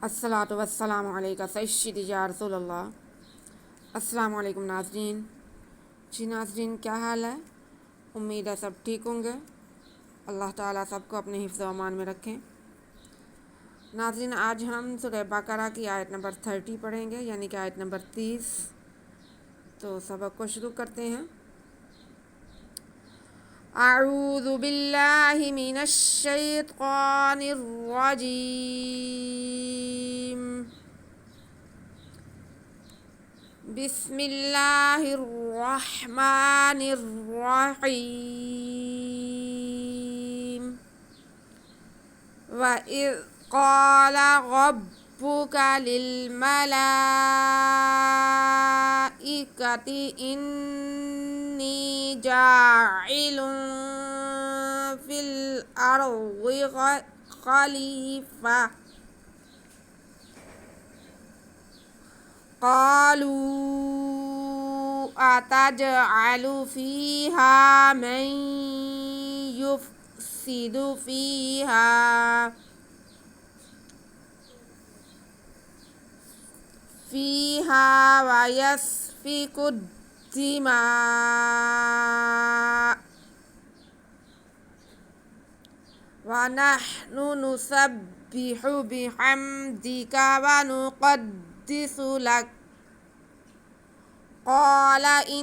الصلاۃ والسلام علیکہ سیدی یا رسول اللہ۔ السلام علیکم ناظرین۔ جی ناظرین، کیا حال ہے؟ امید ہے سب ٹھیک ہوں گے۔ اللہ تعالیٰ سب کو اپنے حفظ و امان میں رکھیں۔ ناظرین، آج ہم سورہ بقرہ کی آیت نمبر 30 پڑھیں گے، یعنی کہ آیت نمبر 30۔ تو سبق کو شروع کرتے ہیں۔ اعوذ باللہ من الشیطان الرجیم، بسم اللہ الرحمن الرحیم۔ وَإِذْ قَالَ رَبُّكَ لِلْمَلَائِكَةِ إِنِّي جَاعِلٌ فِي الْأَرْضِ خَلِيفَةً، قَالُوا أَتَجْعَلُ فِيهَا مَن يُفْسِدُ فِيهَا وَيَسْفِكُ الدِّمَاءَ وَنَحْنُ نُسَبِّحُ بِحَمْدِكَ وَنُقَدِّسُ لَكَ، قَالَ إِنِّي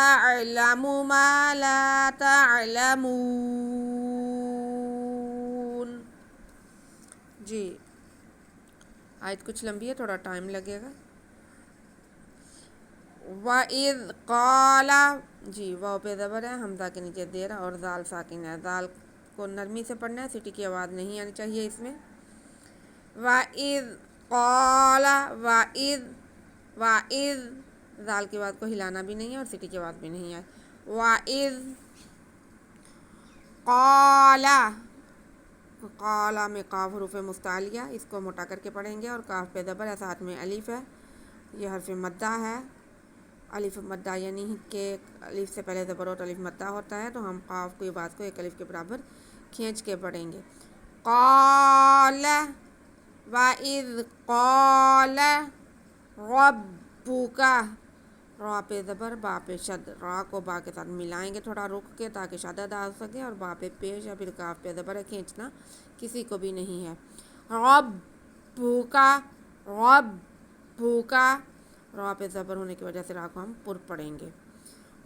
أَعْلَمُ مَا لَا تَعْلَمُونَ۔ جی، آیت کچھ لمبی ہے، تھوڑا ٹائم لگے گا۔ وَإِذْ قَالَ، جی واو پہ زبر ہے، حمزہ کے نیچے زیر اور زال ساکن ہے۔ زال کو نرمی سے پڑھنا ہے، سٹی کی آواز نہیں آنی چاہیے اس میں۔ وَإِذْ قَالَ، وَإِذْ زال کی آواز کو ہلانا بھی نہیں ہے اور سٹی کی آواز بھی نہیں ہے۔ وَإِذْ قَالَ، قَالَ میں قاف حروف مستعلیہ، اس کو موٹا کر کے پڑھیں گے اور کاف پہ زبر ہے، ساتھ میں الف ہے، یہ حرف مدہ ہے۔ الف مدہ یعنی کہ الف سے پہلے زبر اور الف مدہ ہوتا ہے، تو ہم قاف کی آواز کو ایک الف کے برابر کھینچ کے پڑھیں گے۔ قَالَ، وَإِذْ قَالَ رَبُّكَ، را پہ زبر، با پہ شد، را کو با کے ساتھ ملائیں گے تھوڑا رک کے تاکہ شد ادا ہو سکے، اور با پہ پیش یا پھر کاف پہ زبر ہے، کھینچنا کسی کو بھی نہیں ہے۔ رَبُّكَ، رَبُّكَ، را پہ زبر ہونے کی وجہ سے را کو ہم پر پڑھیں گے۔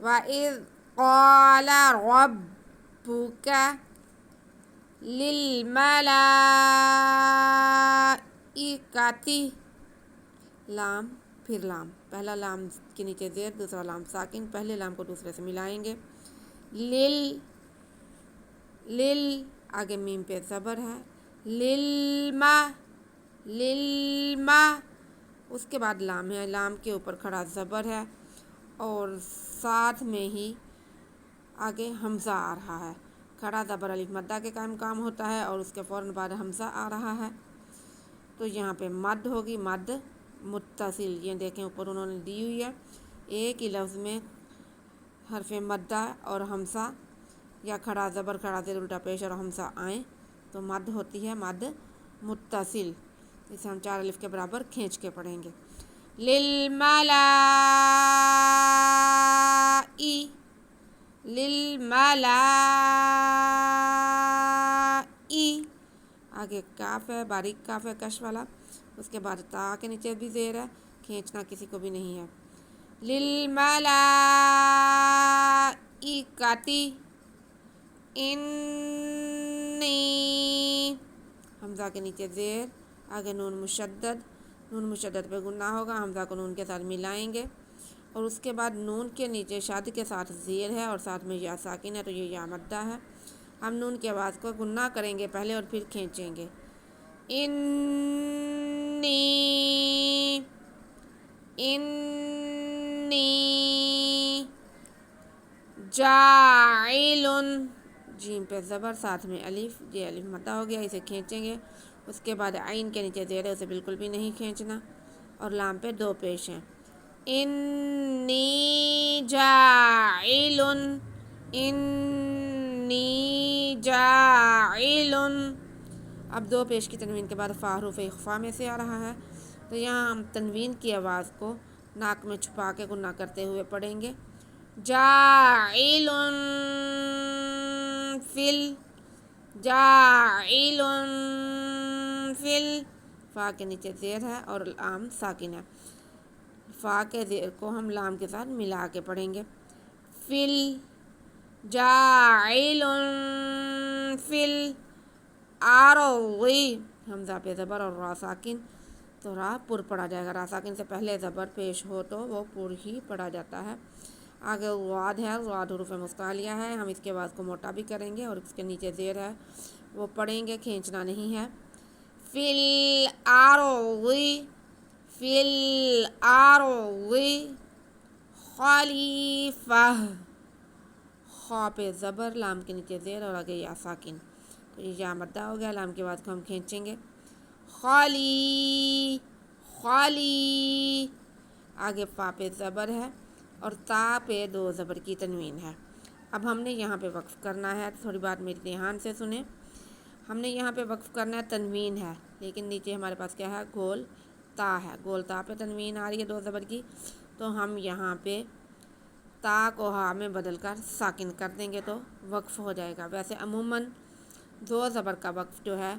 وَإِذْ قَالَ رَبُّكَ لِلْمَلَائِكَةِ، لام پھر لام، پہلا لام کے نیچے زیر، دوسرا لام ساکن، پہلے لام کو دوسرے سے ملائیں گے۔ لل آگے میم پہ زبر ہے، للما، اس کے بعد لام ہے، لام کے اوپر کھڑا زبر ہے اور ساتھ میں ہی آگے حمزہ آ رہا ہے۔ کھڑا زبر الف مدہ کے قائم کام ہوتا ہے اور اس کے فوراً بعد حمزہ آ رہا ہے، تو یہاں پہ مد ہوگی، مد متصل۔ یہ دیکھیں اوپر انہوں نے دی ہوئی ہے، ایک ہی لفظ میں حرف مدہ اور حمزہ یا کھڑا زبر کھڑا زیر الٹا پیش اور حمزہ آئیں تو مد ہوتی ہے مد متصل۔ اسے ہم 4 الف کے برابر کھینچ کے پڑھیں گے۔ للملائی، آگے کاف ہے، باریک کاف ہے کش والا، اس کے بعد تا کے نیچے بھی زیر ہے، کھینچنا کسی کو بھی نہیں ہے۔ للملائکۃ انی، حمزہ کے نیچے زیر، آگے نون مشدد، نون مشدد پہ گنہ ہوگا، حمزہ کو نون کے ساتھ ملائیں گے اور اس کے بعد نون کے نیچے شد کے ساتھ زیر ہے اور ساتھ میں یا ساکن ہے، تو یہ یا مدہ ہے۔ ہم نون کی آواز کو گنہ کریں گے پہلے اور پھر کھینچیں گے۔ انی جاعل، جیم پہ زبر، ساتھ میں الف، یہ الف مدہ ہو گیا، اسے کھینچیں گے۔ اس کے بعد عین کے نیچے زیر ہے، اسے بالکل بھی نہیں کھینچنا اور لام پہ 2 پیش ہیں۔ انی جاعل، انی جاعل اب دو پیش کی تنوین کے بعد فا حروف اخفا میں سے آ رہا ہے، تو یہاں ہم تنوین کی آواز کو ناک میں چھپا کے غنہ کرتے ہوئے پڑھیں گے۔ جاعل فل، جاعل فل، فا کے نیچے زیر ہے اور لام ساکن ہے، فا کے زیر کو ہم لام کے ساتھ ملا کے پڑھیں گے۔ فل، جاعل فل الارض، حمزہ پہ زبر اور را ساکن، تو را پر پڑھا جائے گا، را ساکن سے پہلے زبر پیش ہو تو وہ پر ہی پڑھا جاتا ہے۔ آگے ضاد ہے، ضاد حروف مستعلیہ ہے، ہم اس کے آواز کو موٹا بھی کریں گے اور اس کے نیچے زیر ہے وہ پڑھیں گے، کھینچنا نہیں ہے۔ فی الارض، فی الارض خلیفہ، خا پہ زبر، لام کے نیچے زیر اور آگے یا ساکن، تو یہ یا مدہ ہو گیا، لام کے بعد کو ہم کھینچیں گے۔ خالی، خالی، آگے فا پہ زبر ہے اور تا پہ دو زبر کی تنوین ہے۔ اب ہم نے یہاں پہ وقف کرنا ہے، تھوڑی بات میری دھیان سے سنیں، ہم نے یہاں پہ وقف کرنا ہے، تنوین ہے لیکن نیچے ہمارے پاس کیا ہے، گول تا ہے، گول تا پہ تنوین آ رہی ہے دو زبر کی، تو ہم یہاں پہ تا کو ہا میں بدل کر ساکن کر دیں گے تو وقف ہو جائے گا۔ ویسے عموماً دو زبر کا وقف جو ہے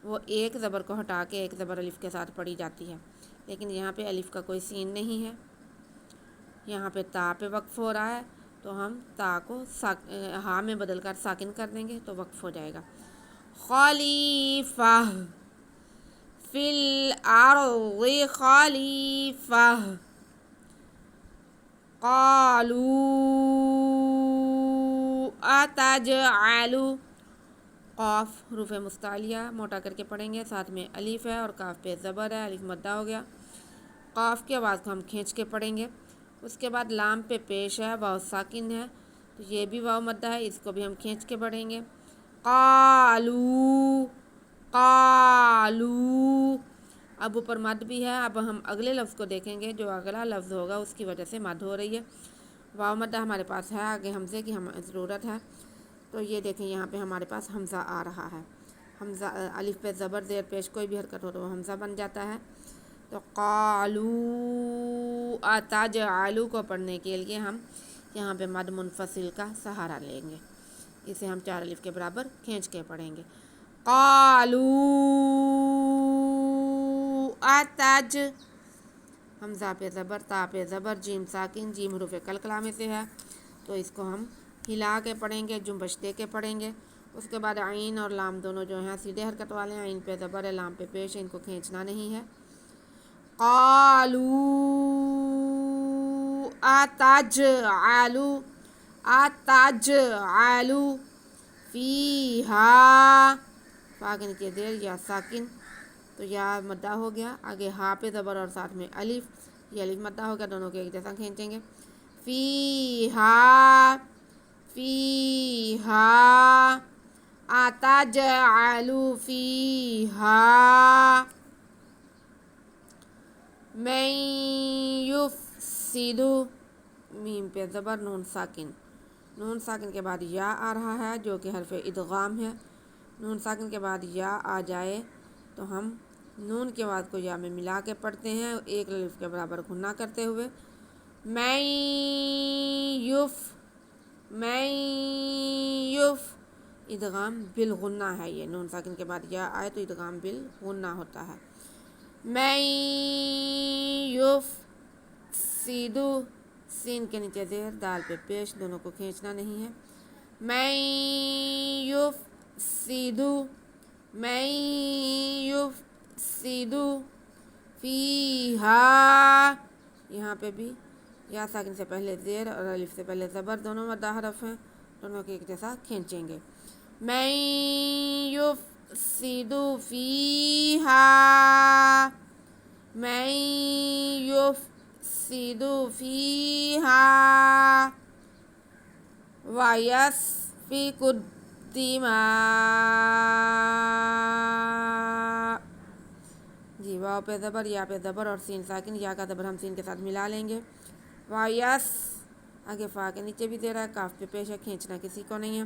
وہ ایک زبر کو ہٹا کے ایک زبر الف کے ساتھ پڑھی جاتی ہے، لیکن یہاں پہ الف کا کوئی سین نہیں ہے، یہاں پہ تا پہ وقف ہو رہا ہے تو ہم تا کو ہا میں بدل کر ساکن کر دیں گے تو وقف ہو جائے گا۔ خلیفہ، فی الارض خلیفہ، قالوا اتجعل، قاف حروف مستعلیہ موٹا کر کے پڑھیں گے، ساتھ میں الف ہے اور کاف پہ زبر ہے، الف مدہ ہو گیا، قاف کی آواز کو ہم کھینچ کے پڑھیں گے۔ اس کے بعد لام پہ پیش ہے، واو ساکن ہے تو یہ بھی واو مدہ ہے، اس کو بھی ہم کھینچ کے پڑھیں گے۔ قالوا، قالوا، اب اوپر مد بھی ہے، اب ہم اگلے لفظ کو دیکھیں گے، جو اگلا لفظ ہوگا اس کی وجہ سے مد ہو رہی ہے، واو مدہ ہمارے پاس ہے، آگے حمزے کی ہمیں ضرورت ہے، تو یہ دیکھیں یہاں پہ ہمارے پاس حمزہ آ رہا ہے، حمزہ الف پہ زبر زیر پیش کوئی بھی حرکت ہو تو وہ حمزہ بن جاتا ہے، تو قالوا اتجعل کو پڑھنے کے لیے ہم یہاں پہ مد منفصل کا سہارا لیں گے، اسے ہم چار الف کے برابر کھینچ کے پڑھیں گے۔ قالوا اتج، حمزہ پہ زبر، تا پہ زبر، جیم ساکن، جیم حروف قلقلہ میں سے ہے تو اس کو ہم ہلا کے پڑھیں گے، جنبش دے کے پڑھیں گے۔ اس کے بعد عین اور لام دونوں جو ہیں سیدھے حرکت والے ہیں، عین پہ زبر ہے، لام پہ پیش ہے، ان کو کھینچنا نہیں ہے۔ قالوا اتجعل، اتجعل فیہا، فا کے نیچے زیر یا ساکن، تو یا مدہ ہو گیا، آگے ہا پہ زبر اور ساتھ میں الف، یہ الف مدہ ہو گیا، دونوں کو ایک جیسا کھینچیں گے۔ فیہا، فیہا اتجعل فیہا من یفسد، میم پہ زبر، نون ساکن، نون ساکن کے بعد یا آ رہا ہے جو کہ حرف ادغام ہے، نون ساکن کے بعد یا آ جائے تو ہم نون کے بعد کو یا میں ملا کے پڑھتے ہیں، ایک الف کے برابر غنہ کرتے ہوئے۔ من یف، من یف، ادغام بالغنہ ہے، یہ نون ساکن کے بعد یا آئے تو ادغام بالغنہ ہوتا ہے۔ من یفسد، سین کے نیچے زیر، دال پہ پیش، دونوں کو کھینچنا نہیں ہے۔ من یفسد، من یفسد فیہا، یہاں پہ بھی یا ساکن سے پہلے زیر اور الف سے پہلے زبر، دونوں مدہ حرف ہیں، دونوں کے ایک جیسا کھینچیں گے۔ من یفسد فیہا، من یفسد فیہا ویسفک الدماء، جی واو پہ زبر، یا پہ زبر اور سین ساکن، یا کا زبر ہم سین کے ساتھ ملا لیں گے۔ ویس، آگے فا کے نیچے بھی دے رہا ہے، کاف پہ پیش ہے، کھینچنا کسی کو نہیں ہے۔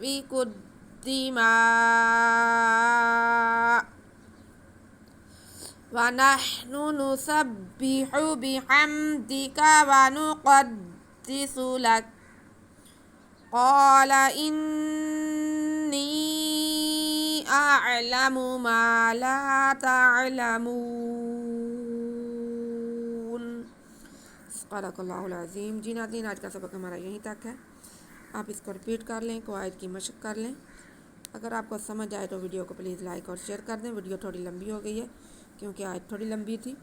يسفك الدماء ونحن نسبح بحمدك ونقدس لك قال إني أعلم ما لا تعلمون۔ صدق اللہ العظیم۔ جی ناظرین، آج کا سبق ہمارا یہیں تک ہے، آپ اس کو ریپیٹ کر لیں، قواعد کی مشق کر لیں۔ اگر آپ کو سمجھ آئے تو ویڈیو کو پلیز لائک اور شیئر کر دیں۔ ویڈیو تھوڑی لمبی ہو گئی ہے کیونکہ آیت تھوڑی لمبی تھی۔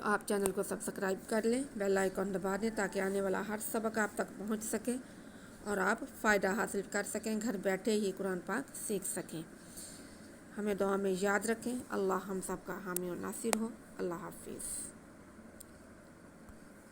آپ چینل کو سبسکرائب کر لیں، بیل آئیکن دبا دیں تاکہ آنے والا ہر سبق آپ تک پہنچ سکے اور آپ فائدہ حاصل کر سکیں، گھر بیٹھے ہی قرآن پاک سیکھ سکیں۔ ہمیں دعا میں یاد رکھیں۔ اللہ ہم سب کا حامی و ناصر ہو۔ اللہ حافظ۔